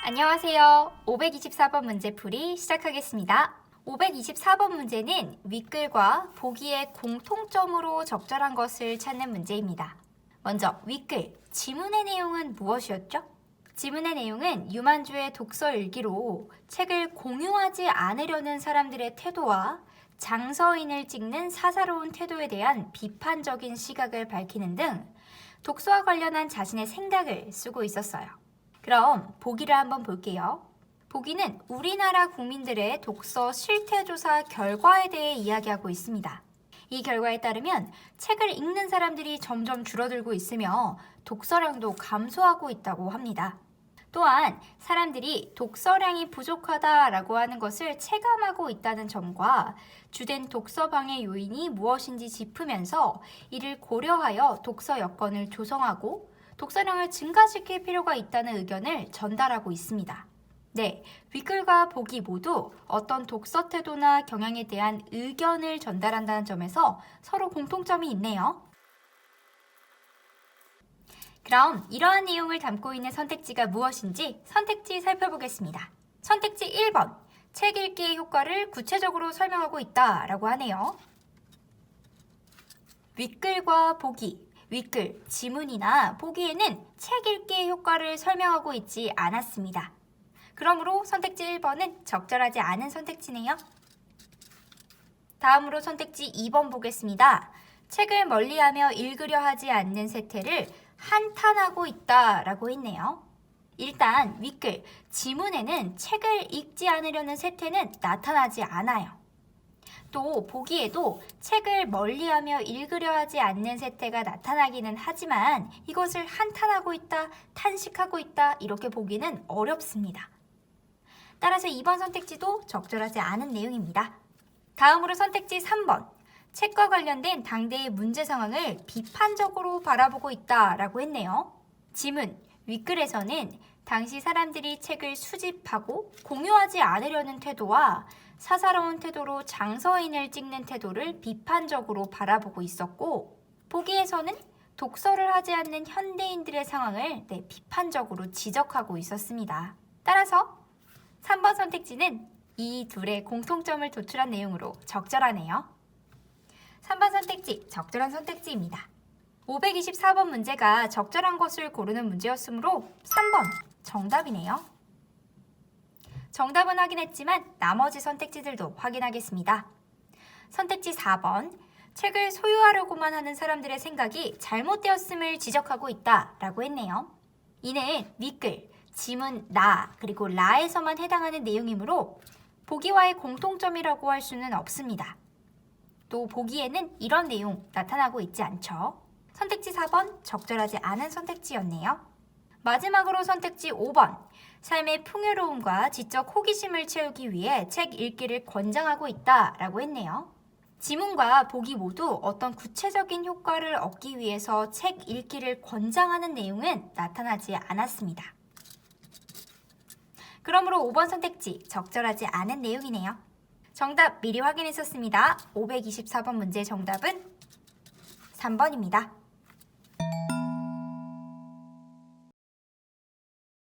안녕하세요. 524번 문제풀이 시작하겠습니다. 524번 문제는 윗글과 보기의 공통점으로 적절한 것을 찾는 문제입니다. 먼저 윗글, 지문의 내용은 무엇이었죠? 지문의 내용은 유만주의 독서 일기로 책을 공유하지 않으려는 사람들의 태도와 장서인을 찍는 사사로운 태도에 대한 비판적인 시각을 밝히는 등 독서와 관련한 자신의 생각을 쓰고 있었어요. 그럼 보기를 한번 볼게요. 보기는 우리나라 국민들의 독서 실태조사 결과에 대해 이야기하고 있습니다. 이 결과에 따르면 책을 읽는 사람들이 점점 줄어들고 있으며 독서량도 감소하고 있다고 합니다. 또한 사람들이 독서량이 부족하다라고 하는 것을 체감하고 있다는 점과 주된 독서 방해 요인이 무엇인지 짚으면서 이를 고려하여 독서 여건을 조성하고 독서량을 증가시킬 필요가 있다는 의견을 전달하고 있습니다. 네, 윗글과 보기 모두 어떤 독서 태도나 경향에 대한 의견을 전달한다는 점에서 서로 공통점이 있네요. 그럼 이러한 내용을 담고 있는 선택지가 무엇인지 선택지 살펴보겠습니다. 선택지 1번, 책 읽기의 효과를 구체적으로 설명하고 있다라고 하네요. 윗글과 보기, 윗글, 지문이나 보기에는 책 읽기의 효과를 설명하고 있지 않았습니다. 그러므로 선택지 1번은 적절하지 않은 선택지네요. 다음으로 선택지 2번 보겠습니다. 책을 멀리하며 읽으려 하지 않는 세태를 한탄하고 있다라고 했네요. 일단 윗글, 지문에는 책을 읽지 않으려는 세태는 나타나지 않아요. 또 보기에도 책을 멀리하며 읽으려 하지 않는 세태가 나타나기는 하지만 이것을 한탄하고 있다, 탄식하고 있다 이렇게 보기는 어렵습니다. 따라서 2번 선택지도 적절하지 않은 내용입니다. 다음으로 선택지 3번, 책과 관련된 당대의 문제 상황을 비판적으로 바라보고 있다라고 했네요. 지문, 윗글에서는 당시 사람들이 책을 수집하고 공유하지 않으려는 태도와 사사로운 태도로 장서인을 찍는 태도를 비판적으로 바라보고 있었고, 보기에서는 독서를 하지 않는 현대인들의 상황을 비판적으로 지적하고 있었습니다. 따라서 3번 선택지는 이 둘의 공통점을 도출한 내용으로 적절하네요. 3번 선택지, 적절한 선택지입니다. 524번 문제가 적절한 것을 고르는 문제였으므로 3번 정답이네요. 정답은 확인했지만 나머지 선택지들도 확인하겠습니다. 선택지 4번, 책을 소유하려고만 하는 사람들의 생각이 잘못되었음을 지적하고 있다라고 했네요. 이는 윗글, 지문 나, 그리고 라에서만 해당하는 내용이므로 보기와의 공통점이라고 할 수는 없습니다. 또 보기에는 이런 내용 나타나고 있지 않죠. 선택지 4번 적절하지 않은 선택지였네요. 마지막으로 선택지 5번, 삶의 풍요로움과 지적 호기심을 채우기 위해 책 읽기를 권장하고 있다라고 했네요. 지문과 보기 모두 어떤 구체적인 효과를 얻기 위해서 책 읽기를 권장하는 내용은 나타나지 않았습니다. 그러므로 5번 선택지 적절하지 않은 내용이네요. 정답 미리 확인했었습니다. 524번 문제의 정답은 3번입니다.